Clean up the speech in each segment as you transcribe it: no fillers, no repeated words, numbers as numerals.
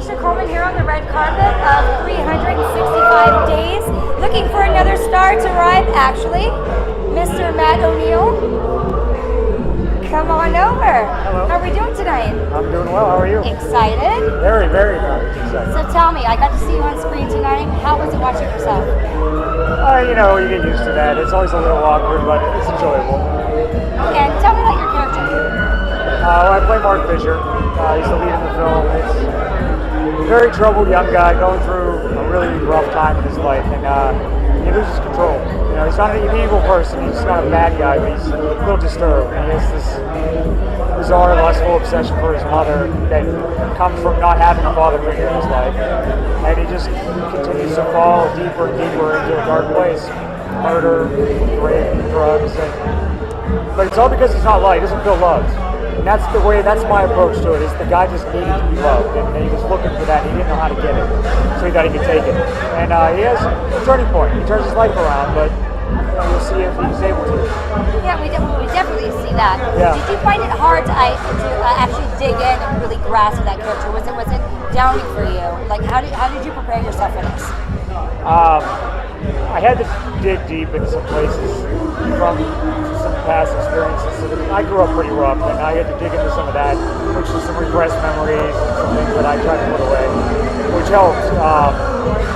Lakeisha Coleman here on the red carpet of 365 Days, looking for another star to arrive, actually. Mr. Matt O'Neill, come on over. Hello. How are we doing tonight? I'm doing well. How are you? Excited? Very, very excited. So tell me, I got to see you on screen tonight. How was it watching yourself? You get used to that. It's always a little awkward, but it's enjoyable. And tell me about your character. I play Mark Fisher. He's the lead in the film. It's a very troubled young guy going through a really rough time in his life, and he loses control. He's not an evil person. He's not a bad guy, but he's a little disturbed. And he has this bizarre, lustful obsession for his mother that comes from not having a father figure in his life. And he just continues to fall deeper and deeper into a dark place. Murder, rape, drugs, but it's all because he's not loved. He doesn't feel loved. And that's my approach to it, is the guy just needed to be loved, and he was looking for that, and he didn't know how to get it, so he thought he could take it. And he has a turning point. He turns his life around, but we'll see if he's able to. Yeah, we definitely see that. Yeah. Did you find it hard to actually dig in and really grasp that character? Was it downing for you? Like, how did you prepare yourself for this? I had to dig deep into some places from some past experiences. I grew up pretty rough, and I had to dig into some of that, which is some repressed memories and some things that I tried to put away, which helped.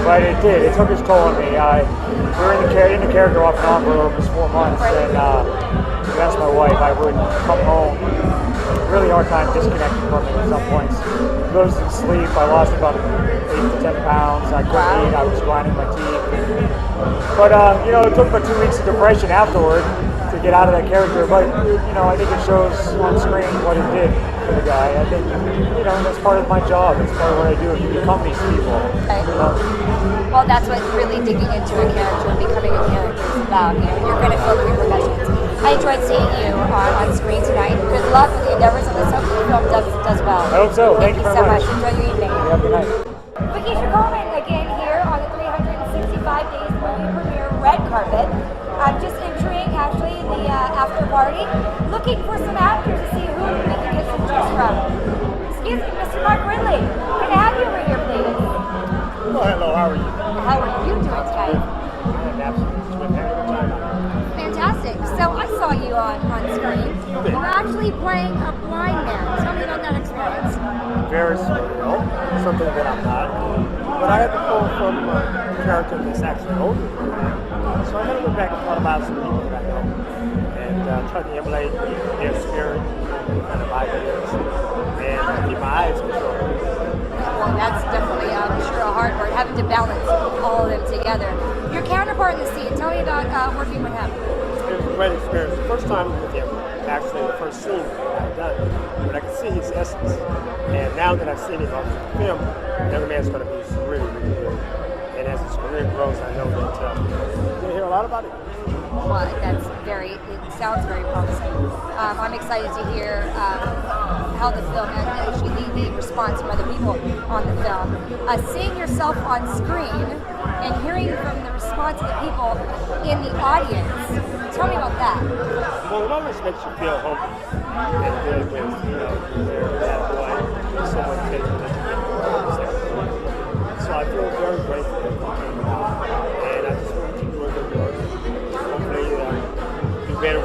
But it did. It took its toll on me. We were in the character off and on for almost 4 months, and that's my wife. I would come home, really hard time disconnecting from it at some points. Losing sleep. I lost about 8 to 10 pounds. I couldn't eat. I was grinding my teeth. But it took about 2 weeks of depression afterward to get out of that character. But I think it shows on screen what it did for the guy. I think that's part of my job. It's part of what I do. You become these people. Okay. Well, that's what really digging into a character and becoming a character is about. You're going to feel the repercussions. I enjoyed seeing you on screen tonight. Good luck with the endeavors of this. Hope the film does well. I hope so. Thank you very so much. Enjoy your evening. Have a good night. Lakeisha Coleman again here on the 365 Days movie premiere red carpet. I'm just entering actually the after party, looking for some actors to see who we can get some tips from. Excuse me, Mr. Mark Ridley. Can I have you over here, please? Oh, hello. How are you? How are you doing tonight? Fantastic. So I saw you on screen. You were actually playing a blind man. Tell me about that experience. Very surreal, something that I'm not. But I had to pull from a character that's actually older. So I kind of went back and thought about some people that I know and tried to emulate their spirit, kind of ideas, and keep my eyes controlled. Well, that's definitely, I'm sure, a hard part, having to balance all of them together. Your counterpart in the scene, tell me about working with him. It was a great experience. The first time with him, actually the first scene that I've done, but I could see his essence. And now that I've seen it on film, the young man's going to be really, really good. And as his career grows, I know that you're going to hear a lot about it. Well, it sounds very promising. I'm excited to hear how the film, and actually the response from other people on the film. Seeing yourself on screen and hearing from the response of the people in the audience, tell me about that. Well, it always makes you feel hopeful and good when, you're that boy, someone takes you to. So I feel very grateful that you came out, and I just want you to do a good work. Hopefully, do better.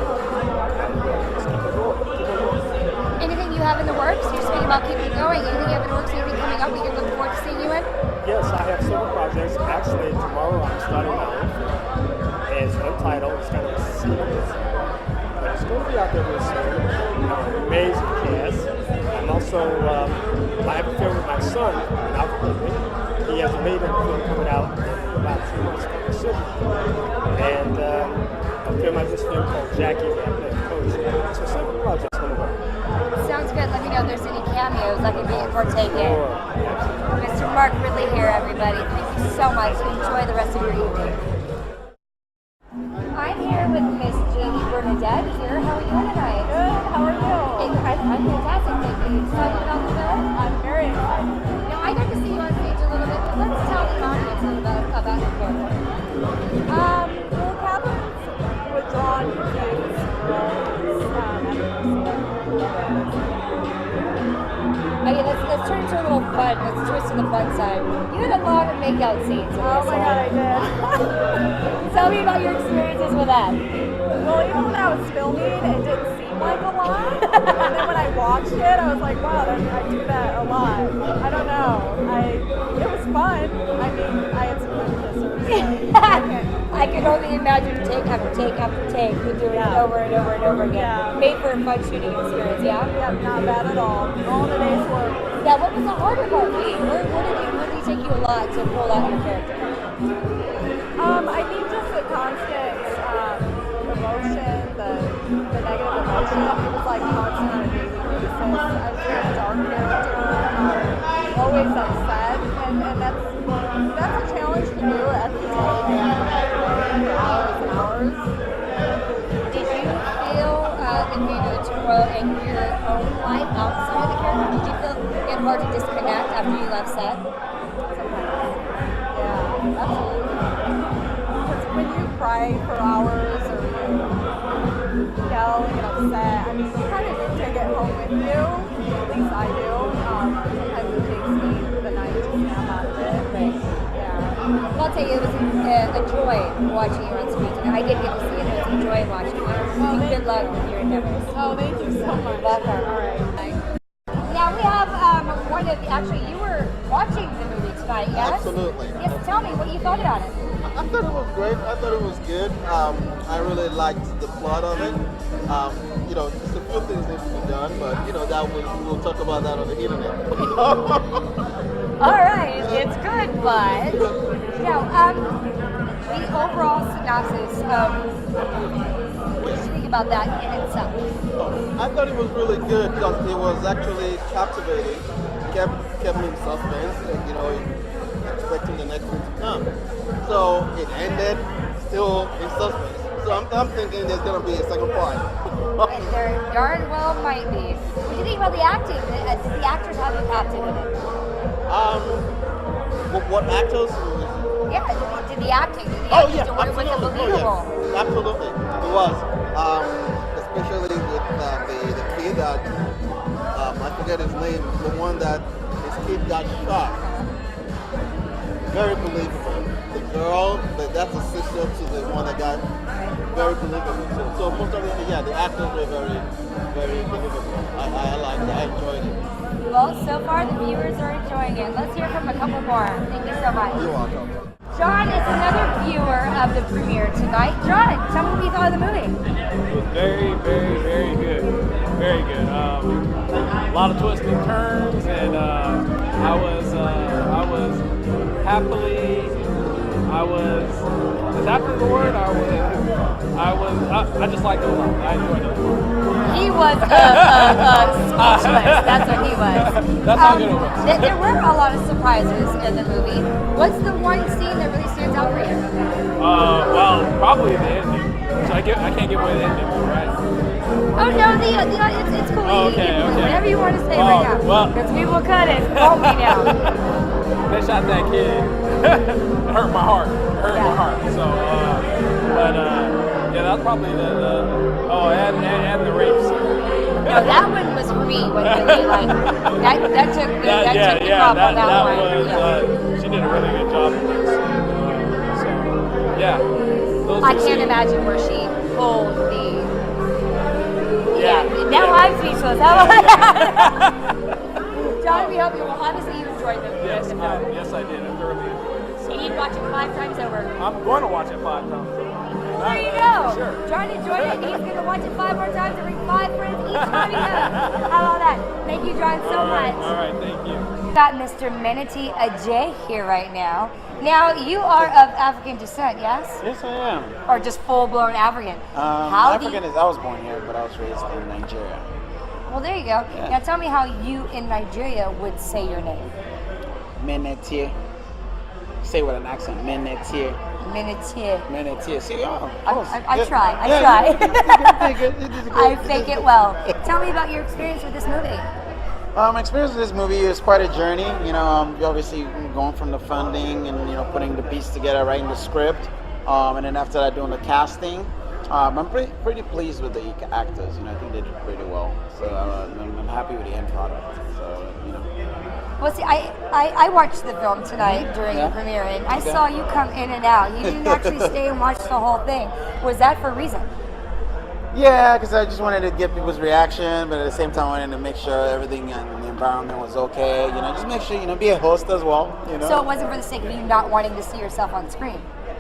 Just keep it going. Anything you have in the works? You're speaking about keeping it going. Anything you have in the works, anything coming up we can look forward to seeing you in? Yes, I have several projects. Actually, tomorrow I'm starting my own film. And it's untitled. It's kind of a sequence. But it's going to be out there real soon. Amazing cast. I'm also, I have a film with my son, Alfred. He has a maiden film coming out in about 2 months from soon. And a film I just filmed called Jackie, where I play a coach. So several projects on the way. Sounds good. Let me know if there's any cameos I can partake in. Mr. Mark Ridley here, everybody. Thank you so much. Enjoy the rest of your evening. I'm here with Miss Menetie here. How are you doing tonight? Good. How are you? I'm fantastic. Thank you. Excited about the film? I'm very excited. Now, I got to see you on stage a little bit, but let's tell the audience a little bit about your character. Well, Catherine's withdrawn confused roles. Okay, let's let's turn to a little fun. Let's twist to the fun side. You had a lot of makeout scenes. In Oh this my one. god, I did. Tell me about your experiences with that. Well, even when I was filming, it didn't seem like a lot. And then when I watched it, I was like, wow, I do that a lot. I don't know. It was fun. I mean, I had some good kissers. I can only imagine take after take after take, you doing it over and over and over again. Yeah. Made for a fun shooting experience, yeah? Yep, not bad at all. All in a day's work. Yeah, what was the harder part for you? What did it take you a lot to pull out your character? I think just the constant emotion, the negative emotion. It was like constant on a daily basis. I was a dark character, always upset, and that's a challenge to do every day, for hours and hours. Did you feel the turmoil in your own life outside of the character? Did you feel it hard to disconnect after you left set? Yeah, absolutely. Because when you cry for hours or you yell and get upset, I mean, you kind of do take it home with you. At least I do. Sometimes it takes me the night to snap out of it. Right. Yeah. Well, I'll tell you, it was a joy watching you on screen tonight. I did get to see it. It was a joy watching you. And good luck with your endeavors. Oh, thank you so much. Welcome. All right. Now we have one of the, actually you were watching the movie tonight, yes? Absolutely. Yes, tell me what you thought about it. I thought it was great. I thought it was good. I really liked the plot of it. Just a few things need to be done, but we'll talk about that on the internet. All right, it's good, but the overall synopsis of what did you think about that in itself? I thought it was really good because it was actually captivating. Kept me in suspense. Expecting the next one to come. So it ended still in suspense. So I'm thinking there's gonna be a second part. There darn well might be. What do you think about the acting? Did the actors have you captivated? What actors? Yeah, did the acting? Did the acting was it believable? Yeah, absolutely, it was. Especially with the kid that I forget his name, the one that his kid got shot. Very believable. The girl, that's a sister to the one that got very believable too. So most of the actors were very, very believable. I liked it. I enjoyed it. Well, so far the viewers are enjoying it. Let's hear from a couple more. Thank you so much. You're welcome. John is another viewer of the premiere tonight. John, tell me what you thought of the movie. It was very, very, very good. Very good. A lot of twists and turns, and I was happily. Is after the word? I just liked it a lot. I enjoyed it a lot. He was speechless. That's what he was. That's how good it was. There were a lot of surprises in the movie. What's the one scene that really stands out for you? Well, probably the ending. So I can't give away the ending, right? Oh no, it's cool. Oh, You can okay, do okay. whatever you want to say right now. Well. Because we will cut it, won't we now? They shot that kid. It hurt my heart. So, that's probably and the rape scene. No, that one was for me. When really, like, that took the prop on that one. Was, she did a really good job with this. So, yeah. Those I two can't scenes. imagine where she pulled the. Yeah. Now I'm speechless. How about that? John, we hope you will. Obviously, you enjoyed the film. Yes, I did. I thoroughly enjoyed it. So, And you'd watch it 5 times over. I'm going to watch it 5 times over. There you go. Sure. John enjoyed it, and he's going to watch it 5 more times and bring 5 friends each time he goes. How about that? Thank you, John, so much. All right, thank you. We've got Mr. Menetie Ejeye here right now. Now, you are of African descent, yes? Yes, I am. Or just full-blown African? African is I was born here, but I was raised in Nigeria. Well, there you go. Yeah. Now, tell me how you in Nigeria would say your name. Menetie. Say with an accent. Menetie. Menetie. Menetie. See, I try. I fake it well. Tell me about your experience with this movie. My experience with this movie is quite a journey. You're obviously going from the funding and putting the piece together, writing the script, and then after that doing the casting. I'm pretty pleased with the actors. I think they did pretty well. So I'm happy with the end product. So Well, see, I watched the film tonight during the premiere, and I saw you come in and out. You didn't actually stay and watch the whole thing. Was that for a reason? Yeah, because I just wanted to get people's reaction, but at the same time, I wanted to make sure everything in the environment was okay. Just make sure, be a host as well. So it wasn't for the sake of you not wanting to see yourself on screen?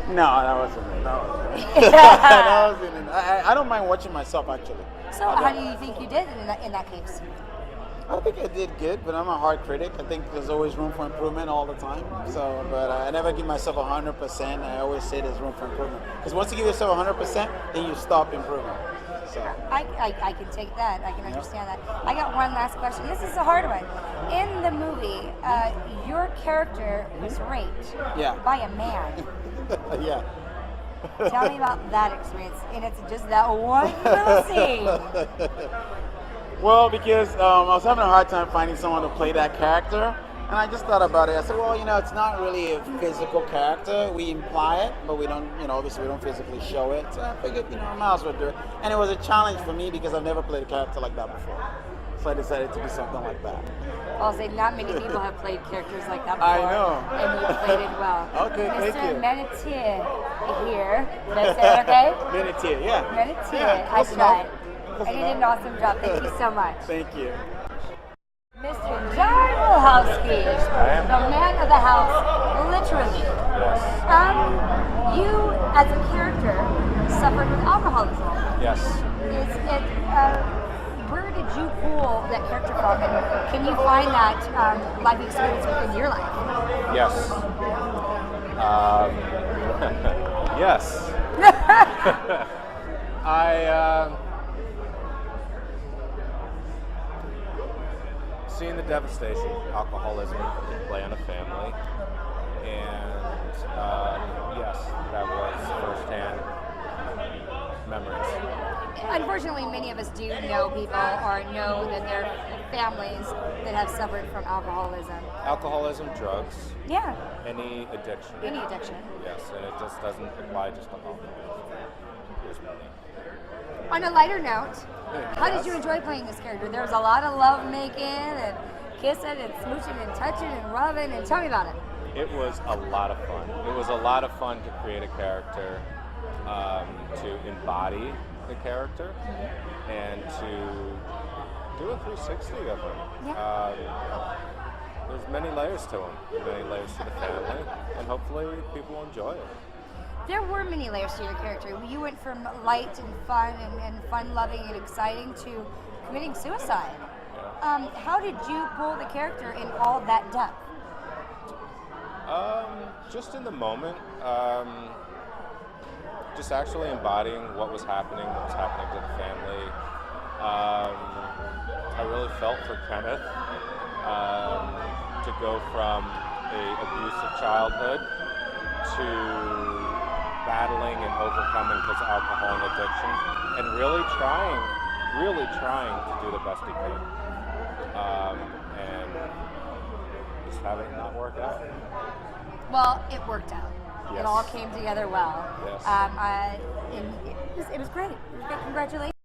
No, that wasn't it. That wasn't it. I don't mind watching myself, actually. So how do you think you did in that case? I think I did good, but I'm a hard critic. I think there's always room for improvement all the time. So, but I never give myself 100%. I always say there's room for improvement. Because once you give yourself 100%, then you stop improving. So I can take that. I can understand that. I got one last question. This is a hard one. In the movie, your character was raped by a man. Yeah. Tell me about that experience. And it's just that one little scene. Well, because I was having a hard time finding someone to play that character, and I just thought about it. I said, well, it's not really a physical character. We imply it, but we don't, obviously we don't physically show it. So I figured, I might as well do it. And it was a challenge for me because I've never played a character like that before. So I decided to do something like that. I'll say not many people have played characters like that before. I know. And you played it well. Okay, thank you. Mr. Menetie here. Did I say that okay? Menetie, yeah. Menetie. Yeah, I close tried. enough. And you did an awesome job. Thank you so much. Thank you. Mr. John Wilhowski, the man of the house, literally. Yes. You, as a character, suffered with alcoholism. Yes. Where did you pull that character from? And can you find that life experience within your life? Yes. Yes. Seeing the devastation alcoholism can play on a family, and yes, that was firsthand memories. Unfortunately, many of us do know people or know that there are families that have suffered from alcoholism. Alcoholism, drugs, Yeah, any addiction. any addiction. Yes, and it just doesn't apply just to alcohol. There's many. On a lighter note, how did you enjoy playing this character? There was a lot of love making and kissing and smooching and touching and rubbing, and tell me about it. It was a lot of fun. It was a lot of fun to create a character, to embody the character, and to do a 360 of him. Yeah. There's many layers to him, many layers to the family, and hopefully people will enjoy it. There were many layers to your character. You went from light and fun and fun-loving and exciting to committing suicide. Yeah. How did you pull the character in all that depth? Just in the moment, just actually embodying what was happening to the family. I really felt for Kenneth to go from an abusive childhood to battling and overcoming his alcohol and addiction, and really trying to do the best he could, and just have it not work out. Well, it worked out. Yes. It all came together well. Yes. It was great. It was great. Congratulations.